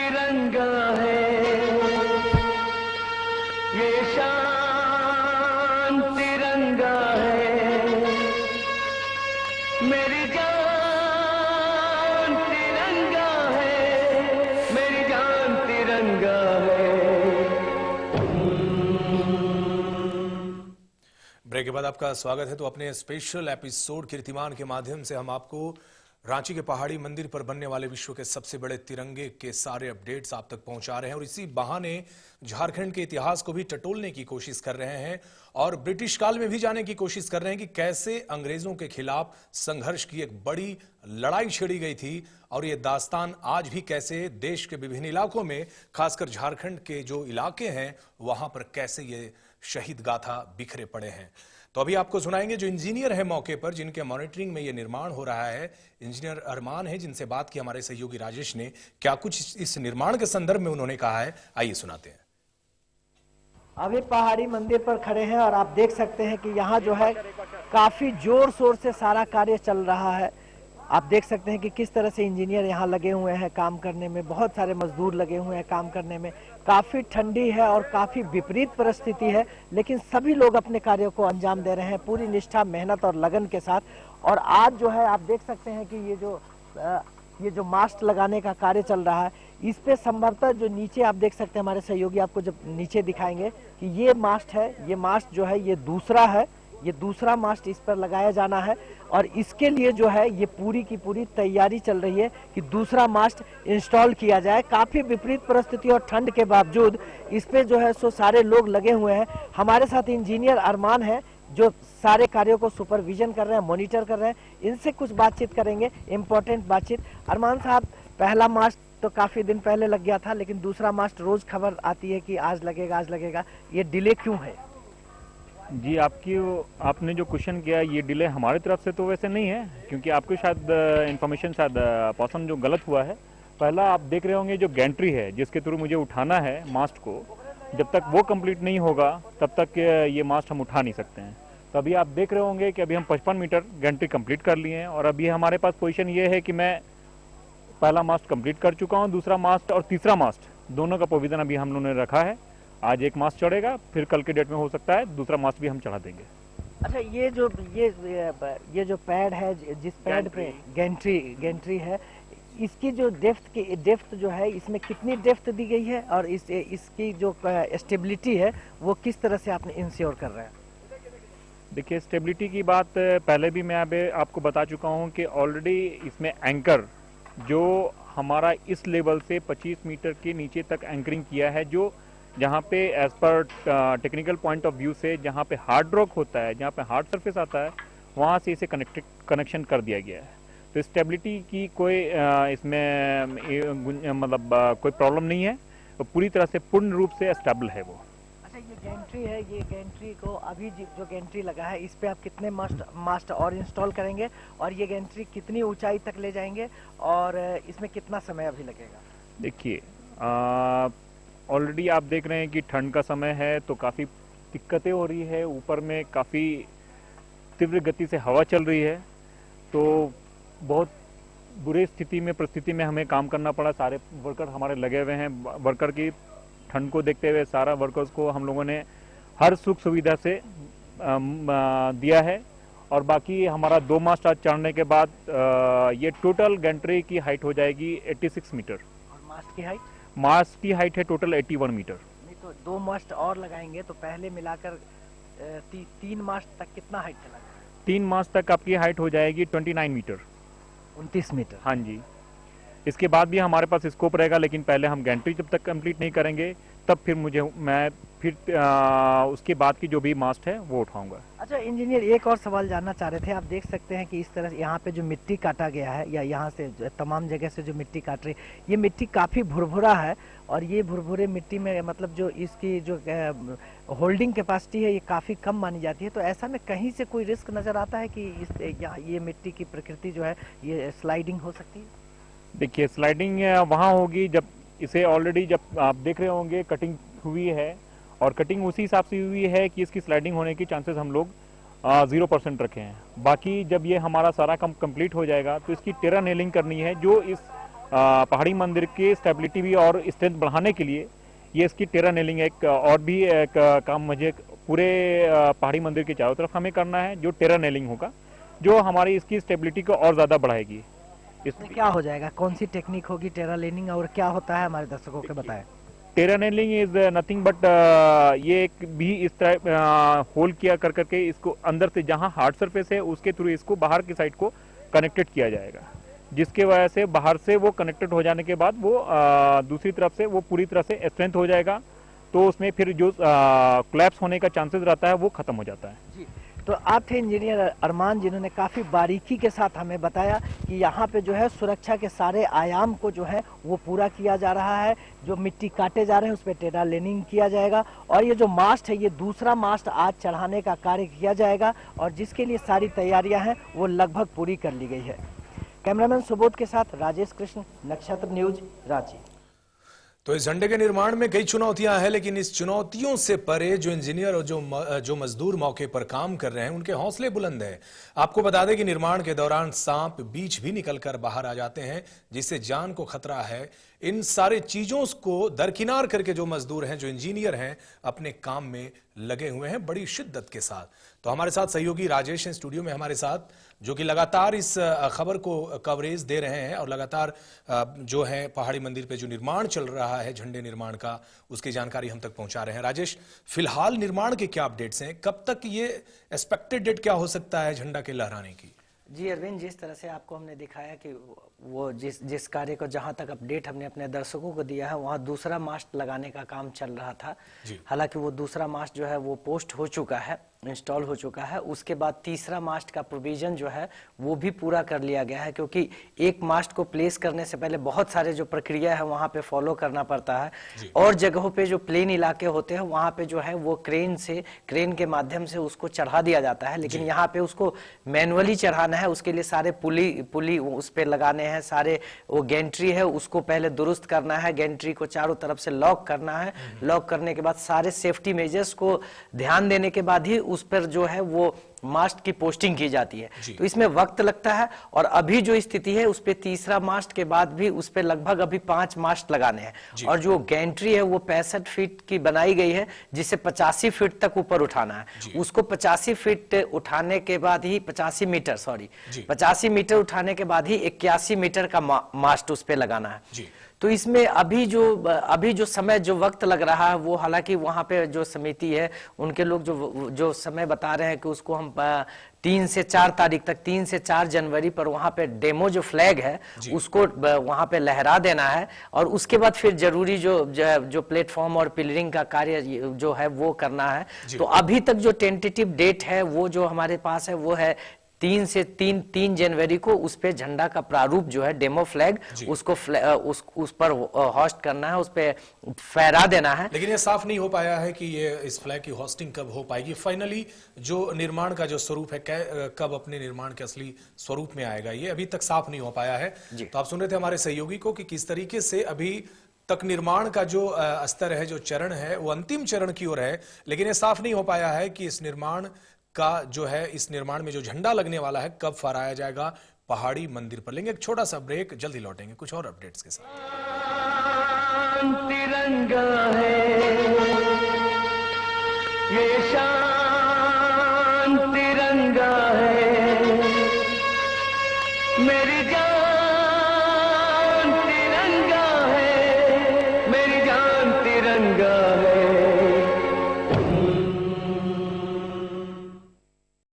तिरंगा है, ये शान तिरंगा है, मेरी जान तिरंगा है, मेरी जान तिरंगा है। ब्रेक के बाद आपका स्वागत है। तो अपने स्पेशल एपिसोड कीर्तिमान के माध्यम से हम आपको रांची के पहाड़ी मंदिर पर बनने वाले विश्व के सबसे बड़े तिरंगे के सारे अपडेट्स आप तक पहुंचा रहे हैं और इसी बहाने झारखंड के इतिहास को भी टटोलने की कोशिश कर रहे हैं और ब्रिटिश काल में भी जाने की कोशिश कर रहे हैं कि कैसे अंग्रेजों के खिलाफ संघर्ष की एक बड़ी लड़ाई छेड़ी गई थी और ये दास्तान आज भी कैसे देश के विभिन्न इलाकों में, खासकर झारखंड के जो इलाके हैं वहां पर कैसे ये शहीद गाथा बिखरे पड़े हैं। तो अभी आपको सुनाएंगे जो इंजीनियर है मौके पर, जिनके मॉनिटरिंग में ये निर्माण हो रहा है। इंजीनियर अरमान है, जिनसे बात की हमारे सहयोगी राजेश ने। क्या कुछ इस निर्माण के संदर्भ में उन्होंने कहा है, आइए सुनाते हैं। अभी पहाड़ी मंदिर पर खड़े हैं और आप देख सकते हैं कि यहाँ जो है काफी जोर शोर से सारा कार्य चल रहा है। आप देख सकते हैं कि किस तरह से इंजीनियर यहाँ लगे हुए हैं काम करने में, बहुत सारे मजदूर लगे हुए हैं काम करने में। काफी ठंडी है और काफी विपरीत परिस्थिति है, लेकिन सभी लोग अपने कार्यों को अंजाम दे रहे हैं पूरी निष्ठा, मेहनत और लगन के साथ। और आज जो है आप देख सकते हैं कि ये जो मास्ट लगाने का कार्य चल रहा है, इस पे संभवतः जो नीचे आप देख सकते हैं, हमारे सहयोगी आपको जब नीचे दिखाएंगे कि ये मास्ट है, ये मास्ट जो है ये दूसरा है, ये दूसरा मास्ट इस पर लगाया जाना है और इसके लिए जो है ये पूरी की पूरी तैयारी चल रही है कि दूसरा मास्ट इंस्टॉल किया जाए। काफी विपरीत परिस्थिति और ठंड के बावजूद इस पे जो है सो सारे लोग लगे हुए हैं। हमारे साथ इंजीनियर अरमान है जो सारे कार्यों को सुपरविजन कर रहे हैं, मॉनिटर कर रहे हैं। इनसे कुछ बातचीत करेंगे, इम्पोर्टेंट बातचीत। अरमान साहब, पहला मास्ट तो काफी दिन पहले लग गया था, लेकिन दूसरा मास्ट रोज खबर आती है कि आज लगेगा आज लगेगा, ये डिले क्यों है? जी, आपने जो क्वेश्चन किया, ये डिले हमारी तरफ से तो वैसे नहीं है, क्योंकि आपको शायद इंफॉर्मेशन शायद पर्सन जो गलत हुआ है। पहला आप देख रहे होंगे जो गैंट्री है जिसके थ्रू मुझे उठाना है मास्ट को, जब तक वो कंप्लीट नहीं होगा तब तक ये मास्ट हम उठा नहीं सकते हैं। तो अभी आप देख रहे होंगे कि अभी हम 55 मीटर गैंट्री कंप्लीट कर लिए हैं और अभी हमारे पास पोजीशन ये है कि मैं पहला मास्ट कंप्लीट कर चुका हूँ, दूसरा मास्ट और तीसरा मास्ट दोनों का प्रोविजन अभी हम लोगों ने रखा है। आज एक मास्ट चढ़ेगा, फिर कल के डेट में हो सकता है दूसरा मास्ट भी हम चढ़ा देंगे। अच्छा, ये जो पैड है, जिस पैड पे गैंट्री है, इसकी जो डेप्थ जो है, इसमें कितनी डेप्थ दी गई है और इसकी जो स्टेबिलिटी है वो किस तरह से आपने इंश्योर कर रहे हैं? देखिए, स्टेबिलिटी की बात पहले भी मैं आपको बता चुका हूँ कि ऑलरेडी इसमें एंकर जो हमारा इस लेवल से 25 मीटर के नीचे तक एंकरिंग किया है, जो जहाँ पे as per technical point of view से जहाँ पे हार्ड रॉक होता है, जहाँ पे हार्ड सरफेस आता है, वहाँ से इसे कनेक्शन कर दिया गया है। तो स्टेबिलिटी की कोई इसमें मतलब कोई प्रॉब्लम नहीं है, तो पूरी तरह से पूर्ण रूप से स्टेबल है वो। अच्छा, ये गैंट्री है, ये गैंट्री को अभी जो गैंट्री लगा है, इस पे आप कितने मास्ट और इंस्टॉल करेंगे और ये गैंट्री कितनी ऊंचाई तक ले जाएंगे और इसमें कितना समय अभी लगेगा? देखिए, ऑलरेडी आप देख रहे हैं कि ठंड का समय है तो काफ़ी दिक्कतें हो रही है, ऊपर में काफ़ी तीव्र गति से हवा चल रही है, तो बहुत बुरी परिस्थिति में हमें काम करना पड़ा। सारे वर्कर हमारे लगे हुए हैं, वर्कर की ठंड को देखते हुए सारा वर्कर्स को हम लोगों ने हर सुख सुविधा से दिया है। और बाकी हमारा 2 मास्ट आज चढ़ने के बाद ये टोटल गैंट्री की हाइट हो जाएगी 86 मीटर। और मास्ट की हाइट? मास्ट की हाइट है टोटल 81 मीटर। नहीं तो 2 मास्ट और लगाएंगे तो पहले मिलाकर 3 मास्ट तक कितना हाइट चला जाएगा? 3 मास्ट तक आपकी हाइट हो जाएगी 29 मीटर। 29 मीटर। हाँ जी, इसके बाद भी हमारे पास स्कोप रहेगा, लेकिन पहले हम गैंट्री जब तक कंप्लीट नहीं करेंगे तब फिर मैं उसके बाद की जो भी मास्ट है वो उठाऊंगा। अच्छा इंजीनियर, एक और सवाल जानना चाह रहे थे। आप देख सकते हैं कि इस तरह यहाँ पे जो मिट्टी काटा गया है, या यहाँ से तमाम जगह से जो मिट्टी काट रही, ये मिट्टी काफ़ी भुरभुरा है और ये भुरभुरे मिट्टी में मतलब जो इसकी जो होल्डिंग कैपेसिटी है ये काफ़ी कम मानी जाती है। तो ऐसा में कहीं से कोई रिस्क नज़र आता है कि ये मिट्टी की प्रकृति जो है ये स्लाइडिंग हो सकती है? देखिए, स्लाइडिंग वहाँ होगी जब इसे ऑलरेडी जब आप देख रहे होंगे कटिंग हुई है, और कटिंग उसी हिसाब से हुई है कि इसकी स्लाइडिंग होने की चांसेस हम लोग 0% रखे हैं। बाकी जब ये हमारा सारा काम कंप्लीट हो जाएगा तो इसकी टेरा नेलिंग करनी है, जो इस पहाड़ी मंदिर की स्टेबिलिटी भी और स्ट्रेंथ बढ़ाने के लिए ये इसकी टेरा नेलिंग एक और भी एक काम मुझे पूरे पहाड़ी मंदिर के चारों तरफ हमें करना है, जो टेरा नेलिंग होगा, जो हमारी इसकी स्टेबिलिटी को और ज़्यादा बढ़ाएगी। इसमें क्या हो जाएगा, कौन सी टेक्निक होगी टेरा लेनिंग, और क्या होता है हमारे दर्शकों को बताएं। टेरा नेलिंग इज नथिंग बट ये एक भी इस तरह होल किया कर करके इसको अंदर से जहां हार्ड सरफेस है उसके थ्रू इसको बाहर की साइड को कनेक्टेड किया जाएगा, जिसके वजह से बाहर से वो कनेक्टेड हो जाने के बाद वो दूसरी तरफ से वो पूरी तरह से स्ट्रेंथ हो जाएगा, तो उसमें फिर जो कोलैप्स होने का चांसेस रहता है वो खत्म हो जाता है। जी, तो आप थे इंजीनियर अरमान, जिन्होंने काफ़ी बारीकी के साथ हमें बताया कि यहाँ पे जो है सुरक्षा के सारे आयाम को जो है वो पूरा किया जा रहा है। जो मिट्टी काटे जा रहे हैं उस पर टेरा लेनिंग किया जाएगा, और ये जो मास्ट है ये दूसरा मास्ट आज चढ़ाने का कार्य किया जाएगा, और जिसके लिए सारी तैयारियां हैं वो लगभग पूरी कर ली गई है। कैमरामैन सुबोध के साथ राजेश कृष्ण, नक्षत्र न्यूज, रांची। तो इस झंडे के निर्माण में कई चुनौतियां हैं, लेकिन इस चुनौतियों से परे जो इंजीनियर और जो मजदूर मौके पर काम कर रहे हैं उनके हौसले बुलंद हैं। आपको बता दें कि निर्माण के दौरान सांप बीच भी निकलकर बाहर आ जाते हैं, जिससे जान को खतरा है। इन सारे चीजों को दरकिनार करके जो मजदूर हैं, जो इंजीनियर हैं, अपने काम में लगे हुए हैं बड़ी शिद्दत के साथ। तो हमारे साथ सहयोगी राजेश हैं स्टूडियो में हमारे साथ, जो कि लगातार इस खबर को कवरेज दे रहे हैं और लगातार जो है पहाड़ी मंदिर पे जो निर्माण चल रहा है झंडे निर्माण का, उसकी जानकारी हम तक पहुंचा रहे हैं। राजेश, फिलहाल निर्माण के क्या अपडेट्स हैं, कब तक ये एक्सपेक्टेड डेट क्या हो सकता है झंडा के लहराने की? जी अरविंद, जिस तरह से आपको हमने दिखाया कि वो जिस कार्य को जहां तक अपडेट हमने अपने दर्शकों को दिया है, वहां दूसरा मास्ट लगाने का काम चल रहा था। हालांकि वो दूसरा मास्ट जो है वो पोस्ट हो चुका है, इंस्टॉल हो चुका है। उसके बाद तीसरा मास्ट का प्रोविजन जो है वो भी पूरा कर लिया गया है, क्योंकि एक मास्ट को प्लेस करने से पहले बहुत सारे जो प्रक्रिया है वहां पे फॉलो करना पड़ता है, और जगहों पे जो प्लेन इलाके होते हैं वहां पे जो है वो क्रेन के माध्यम से उसको चढ़ा दिया जाता है, लेकिन यहाँ पे उसको मैनुअली चढ़ाना है। उसके लिए सारे पुली उस पे लगाने हैं, सारे वो गेंट्री है उसको पहले दुरुस्त करना है, गेंट्री को चारों तरफ से लॉक करना है। लॉक करने के बाद सारे सेफ्टी मेजर्स को ध्यान देने के बाद ही उस पर जो है वो मास्ट की पोस्टिंग की जाती है। तो इसमें वक्त लगता है, और अभी जो स्थिति है उस पे तीसरा मास्ट के बाद भी उस पे लगभग अभी 5 मास्ट लगाने हैं, और जो गेंट्री है वो 65 फीट की बनाई गई है, जिसे 85 फीट तक ऊपर उठाना है। उसको 85 फीट उठाने के बाद ही 85 मीटर उठाने के बाद ही 81 मीटर का मास्ट उस पे लगाना है। तो इसमें अभी जो समय जो वक्त लग रहा है वो, हालांकि वहां पे जो समिति है उनके लोग जो समय बता रहे हैं कि उसको हम 3 से 4 तारीख तक, 3 से 4 जनवरी पर वहां पे डेमो जो फ्लैग है उसको वहां पे लहरा देना है, और उसके बाद फिर जरूरी जो प्लेटफॉर्म और पिलरिंग का कार्य जो है वो करना है। तो अभी तक जो टेंटेटिव डेट है वो जो हमारे पास है वो है 3 जनवरी को उस पे झंडा का प्रारूप जो है डेमो फ्लैग उसको उस पर होस्ट करना है, उस पे फहरा देना है। लेकिन ये साफ नहीं हो पाया है कि ये इस फ्लैग की होस्टिंग कब हो पाएगी, फाइनली जो निर्माण का जो स्वरूप है कब अपने निर्माण के असली स्वरूप में आएगा, ये अभी तक साफ नहीं हो पाया है। तो आप सुन रहे थे हमारे सहयोगी को कि किस तरीके से अभी तक निर्माण का जो स्तर है, जो चरण है, वो अंतिम चरण की ओर है, लेकिन ये साफ नहीं हो पाया है कि इस निर्माण का जो है, इस निर्माण में जो झंडा लगने वाला है कब फहराया जाएगा पहाड़ी मंदिर पर। लेंगे एक छोटा सा ब्रेक, जल्दी लौटेंगे कुछ और अपडेट्स के साथ। तिरंगा है ये शान